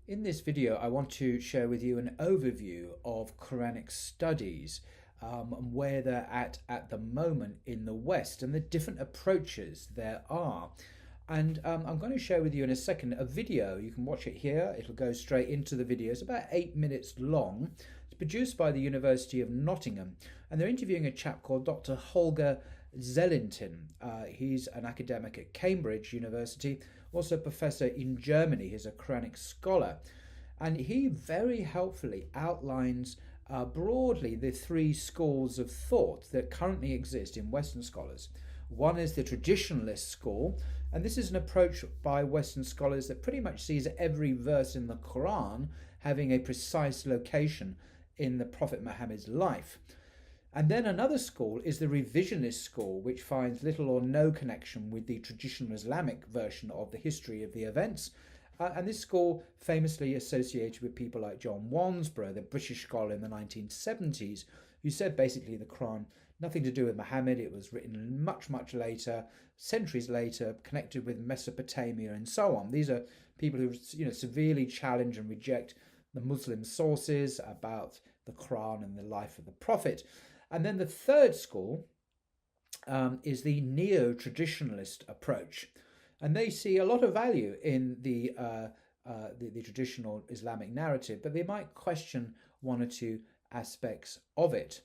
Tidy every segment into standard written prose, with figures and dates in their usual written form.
In this video, I want to share with you an overview of Quranic studies and where they're at the moment in the West and the different approaches there are. And I'm going to share with you in a second a video. You can watch it here. It'll go straight into the video. It's about 8 minutes long. It's produced by the University of Nottingham, and they're interviewing a chap called Dr. Holger Zellington. He's an academic at Cambridge University, also a professor in Germany. He's a Quranic scholar, and he very helpfully outlines broadly the three schools of thought that currently exist in Western scholars. One is the traditionalist school, and this is an approach by Western scholars that pretty much sees every verse in the Qur'an having a precise location in the Prophet Muhammad's life. And then another school is the revisionist school, which finds little or no connection with the traditional Islamic version of the history of the events. And this school famously associated with people like John Wansborough, the British scholar in the 1970s, who said basically the Quran, nothing to do with Muhammad. It was written much, much later, centuries later, connected with Mesopotamia and so on. These are people who severely challenge and reject the Muslim sources about the Quran and the life of the Prophet. And then the third school is the neo-traditionalist approach. And they see a lot of value in the traditional Islamic narrative, but they might question one or two aspects of it.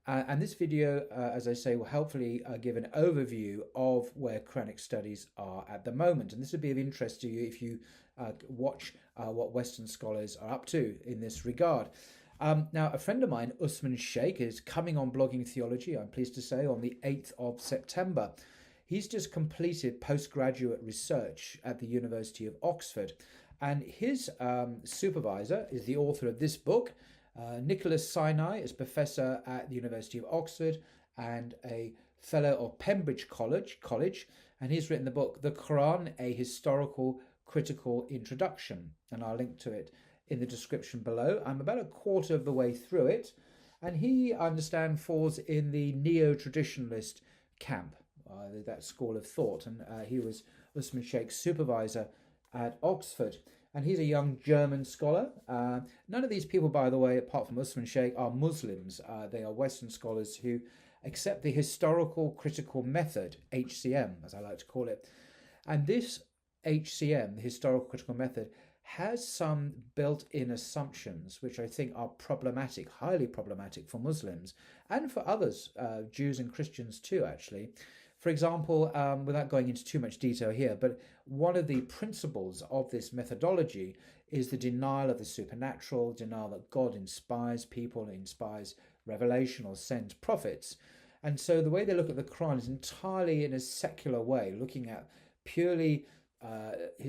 And this video, as I say, will helpfully give an overview of where Quranic studies are at the moment. And this would be of interest to you if you watch what Western scholars are up to in this regard. Now, a friend of mine, Usman Sheikh, is coming on Blogging Theology, I'm pleased to say, on the 8th of September. He's just completed postgraduate research at the University of Oxford. And his supervisor is the author of this book. Nicholas Sinai is professor at the University of Oxford and a fellow of Pembridge College. And he's written the book, The Qur'an, A Historical Critical Introduction. And I'll link to it in the description below. I'm about a quarter of the way through it, and he, I understand, falls in the neo-traditionalist camp, that school of thought, and he was Usman Sheikh's supervisor at Oxford, and he's a young German scholar. None of these people, by the way, apart from Usman Sheikh, are Muslims. They are Western scholars who accept the historical critical method, HCM, as I like to call it. And this HCM, the historical critical method, has some built-in assumptions which I think are problematic, highly problematic for Muslims and for others, Jews and Christians too, actually. For example, without going into too much detail here, but one of the principles of this methodology is the denial of the supernatural, denial that God inspires people, inspires revelation or sends prophets. And so the way they look at the Quran is entirely in a secular way, looking at purely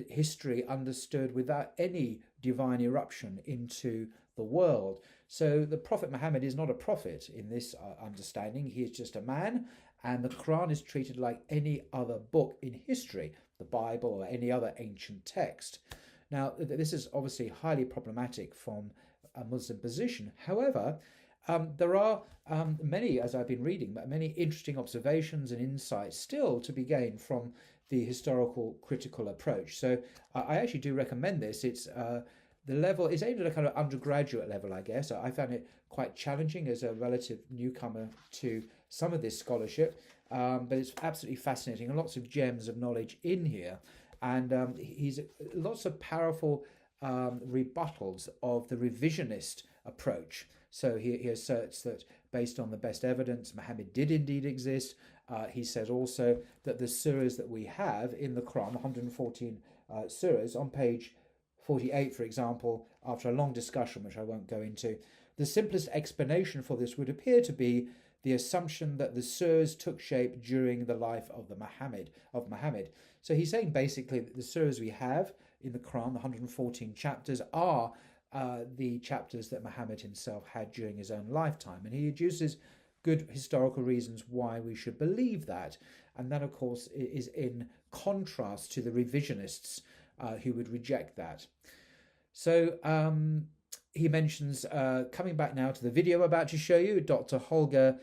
history understood without any divine eruption into the world. So the Prophet Muhammad is not a prophet in this understanding. He is just a man, and the Quran is treated like any other book in history, the Bible or any other ancient text. Now, this is obviously highly problematic from a Muslim position. However, there are many, as I've been reading, many interesting observations and insights still to be gained from the historical critical approach. So I actually do recommend this. It's the level is aimed at a kind of undergraduate level, I guess. I found it quite challenging as a relative newcomer to some of this scholarship, but it's absolutely fascinating and lots of gems of knowledge in here. And he's lots of powerful rebuttals of the revisionist approach. So he asserts that based on the best evidence, Muhammad did indeed exist. He says also that the surahs that we have in the Quran, 114 surahs, on page 48, for example, after a long discussion, which I won't go into, the simplest explanation for this would appear to be the assumption that the surahs took shape during the life of Muhammad. So he's saying basically that the surahs we have in the Quran, the 114 chapters, are the chapters that Muhammad himself had during his own lifetime. And he adduces good historical reasons why we should believe that. And that, of course, is in contrast to the revisionists who would reject that. So he mentions, coming back now to the video I'm about to show you, Dr. Holger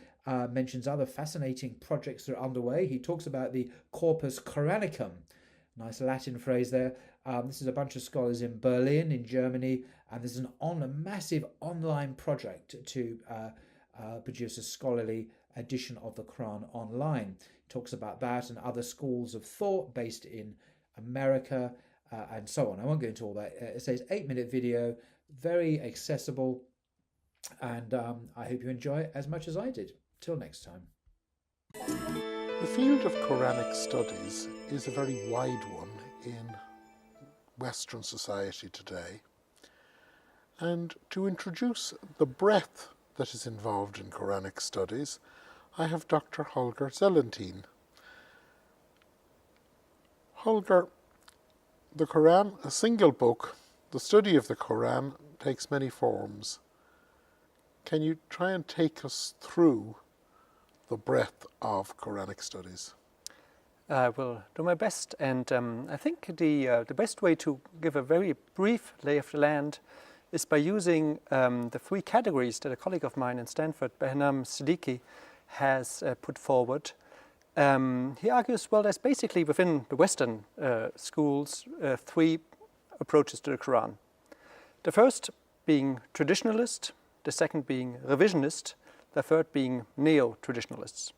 mentions other fascinating projects that are underway. He talks about the Corpus Coranicum, nice Latin phrase there, This is a bunch of scholars in Berlin, in Germany, and there's a massive online project to produce a scholarly edition of the Quran online. It talks about that and other schools of thought based in America and so on. I won't go into all that. It says 8-minute video, very accessible, and I hope you enjoy it as much as I did. Till next time. The field of Quranic studies is a very wide one in Western society today, and to introduce the breadth that is involved in Quranic studies, I have Dr. Holger Zellentin. Holger, the Quran, a single book, the study of the Quran takes many forms. Can you try and take us through the breadth of Quranic studies? I will do my best, and I think the best way to give a very brief lay of the land is by using the 3 categories that a colleague of mine in Stanford, Behnam Siddiqui, has put forward. He argues, well, there's basically within the Western schools 3 approaches to the Quran. The first being traditionalist, the second being revisionist, the third being neo-traditionalists.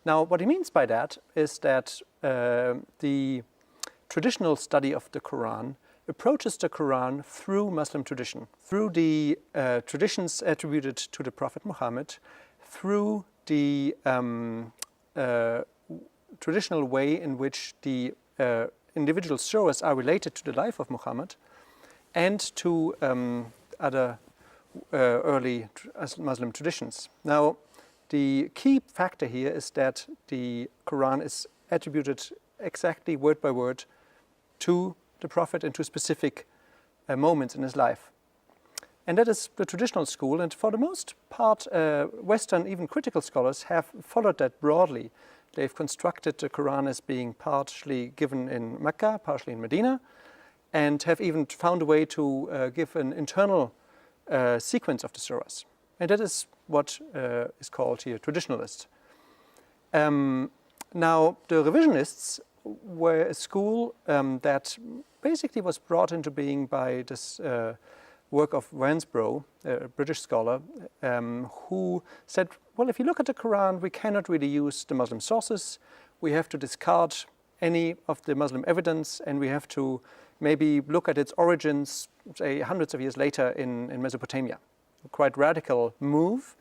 Now, what he means by that is that the traditional study of the Quran approaches the Quran through Muslim tradition, through the traditions attributed to the Prophet Muhammad, through the traditional way in which the individual surahs are related to the life of Muhammad, and to other early Muslim traditions. Now, the key factor here is that the Quran is attributed exactly word by word to the Prophet and to specific moments in his life. And that is the traditional school, and for the most part, Western, even critical scholars have followed that broadly. They've constructed the Quran as being partially given in Mecca, partially in Medina, and have even found a way to give an internal sequence of the surahs. And that is what is called here traditionalist. Now, the revisionists were a school that basically was brought into being by this work of Wansbrough, a British scholar, who said, well, if you look at the Quran, we cannot really use the Muslim sources. We have to discard any of the Muslim evidence, and we have to maybe look at its origins, say, hundreds of years later in Mesopotamia. A quite radical move.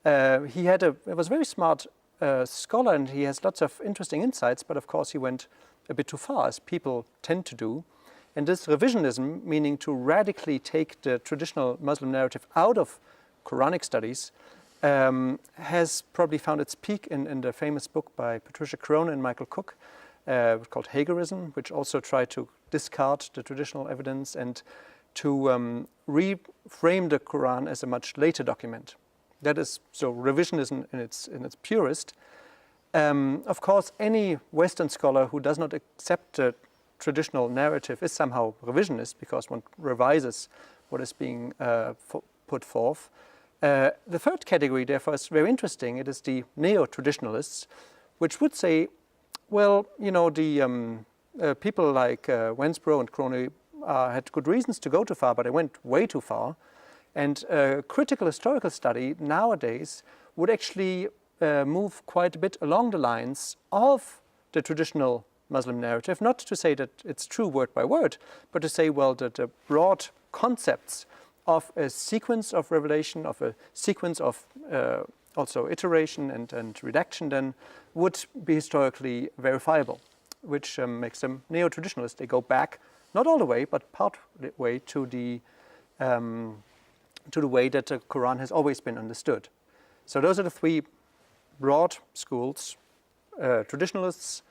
He was a very smart scholar, and he has lots of interesting insights, but of course he went a bit too far, as people tend to do. And this revisionism, meaning to radically take the traditional Muslim narrative out of Quranic studies, has probably found its peak in the famous book by Patricia Crone and Michael Cook, called Hagerism, which also tried to discard the traditional evidence and to reframe the Quran as a much later document. That is so revisionism in its purest. Of course, any Western scholar who does not accept the traditional narrative is somehow revisionist, because one revises what is being put forth. The third category, therefore, is very interesting. It is the neo-traditionalists, which would say, well, you know, the people like Wansbrough and Crone had good reasons to go too far, but they went way too far. And critical historical study nowadays would actually move quite a bit along the lines of the traditional Muslim narrative, not to say that it's true word by word, but to say, well, that the broad concepts of a sequence of revelation, of a sequence of also iteration and redaction, then would be historically verifiable, which makes them neo-traditionalists. They go back, not all the way, but part way to the way that the Quran has always been understood. So those are the 3 broad schools, traditionalists,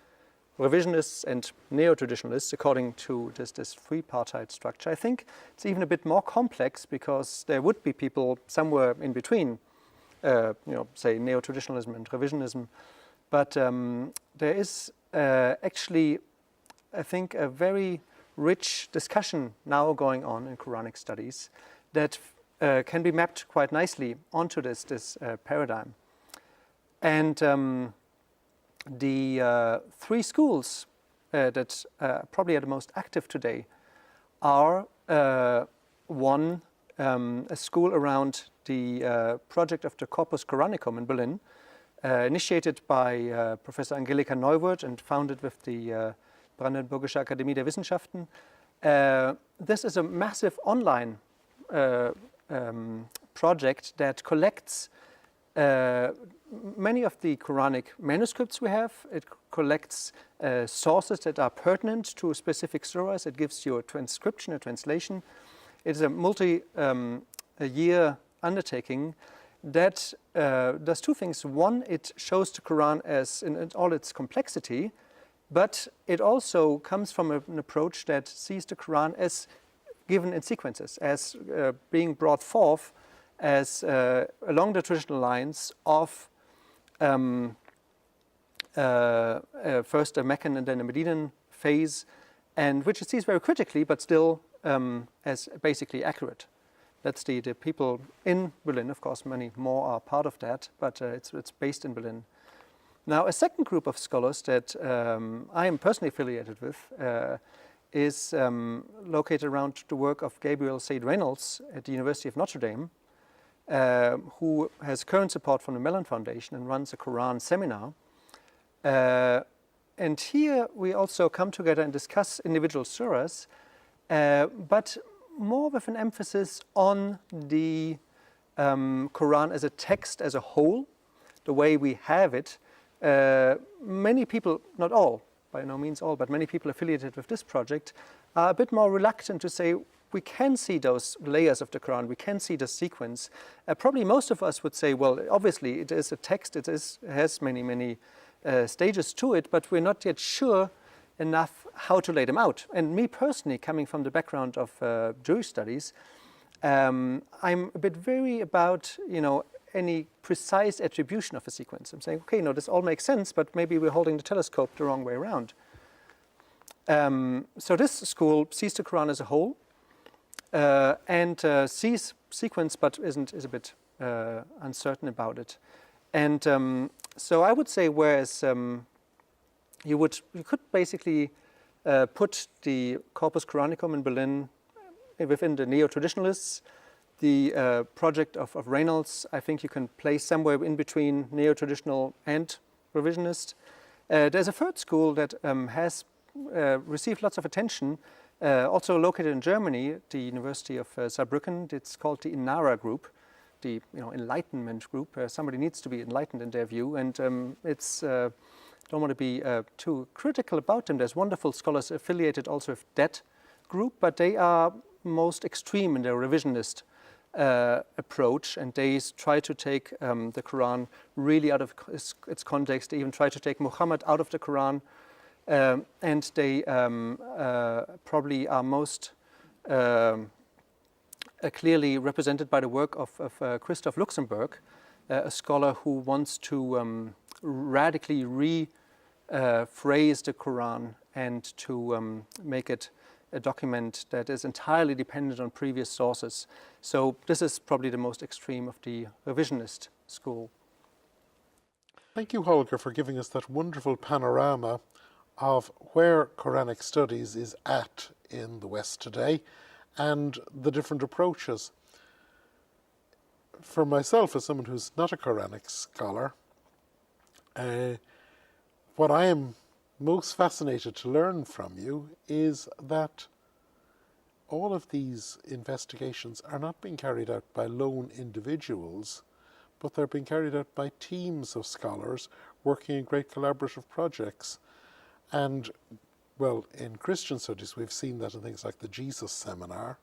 revisionists, and neo-traditionalists, according to this 3-partite structure. I think it's even a bit more complex, because there would be people somewhere in between, say neo-traditionalism and revisionism. But there is actually, I think, a very rich discussion now going on in Quranic studies that can be mapped quite nicely onto this paradigm. And the 3 schools that probably are the most active today are one, a school around the project of the Corpus Coranicum in Berlin, initiated by Professor Angelika Neuwirth and founded with the Brandenburgische Akademie der Wissenschaften. This is a massive online project that collects many of the Quranic manuscripts we have. It collects sources that are pertinent to specific surahs. It gives you a transcription, a translation. It is a multi-year undertaking that does two things. One, it shows the Quran as in all its complexity, but it also comes from an approach that sees the Quran as given in sequences, as being brought forth as along the traditional lines of first a Meccan and then a Medinan phase, and which it sees very critically, but still as basically accurate. That's the people in Berlin. Of course, many more are part of that, but it's based in Berlin. Now, a second group of scholars that I am personally affiliated with is located around the work of Gabriel Said Reynolds at the University of Notre Dame, who has current support from the Mellon Foundation and runs a Quran seminar. And here we also come together and discuss individual surahs, but more with an emphasis on the Quran as a text as a whole, the way we have it. Many people, not all, by no means all, but many people affiliated with this project are a bit more reluctant to say we can see those layers of the Quran, we can see the sequence. Probably most of us would say, well, obviously it is a text, it has many stages to it, but we're not yet sure enough how to lay them out. And me personally, coming from the background of Jewish studies, I'm a bit wary about, any precise attribution of a sequence. I'm saying, okay, no, this all makes sense, but maybe we're holding the telescope the wrong way around. So this school sees the Quran as a whole and sees sequence, but is a bit uncertain about it. And so I would say, whereas you could basically put the Corpus Coranicum in Berlin within the neo-traditionalists. The project of Reynolds, I think you can place somewhere in between neo-traditional and revisionist. There's a third school that has received lots of attention, also located in Germany, the University of Saarbrücken. It's called the Inara group, the Enlightenment group. Somebody needs to be enlightened in their view, and don't want to be too critical about them. There's wonderful scholars affiliated also with that group, but they are most extreme in their revisionist approach, and they try to take the Quran really out of its context. They even try to take Muhammad out of the Quran, and they probably are most clearly represented by the work of Christoph Luxemburg, a scholar who wants to radically rephrase the Quran and to make it a document that is entirely dependent on previous sources. So this is probably the most extreme of the revisionist school. Thank you, Holger, for giving us that wonderful panorama of where Quranic studies is at in the West today and the different approaches. For myself, as someone who's not a Quranic scholar, what I am most fascinated to learn from you is that all of these investigations are not being carried out by lone individuals, but they're being carried out by teams of scholars working in great collaborative projects. And, well, in Christian studies, we've seen that in things like the Jesus Seminar,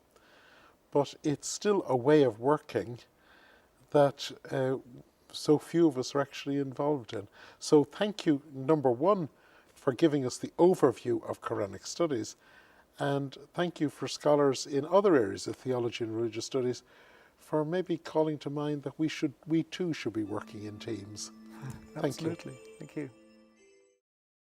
but it's still a way of working that so few of us are actually involved in. So thank you, number one, for giving us the overview of Quranic studies, and thank you for scholars in other areas of theology and religious studies for maybe calling to mind that we too should be working in teams. Absolutely. Thank you.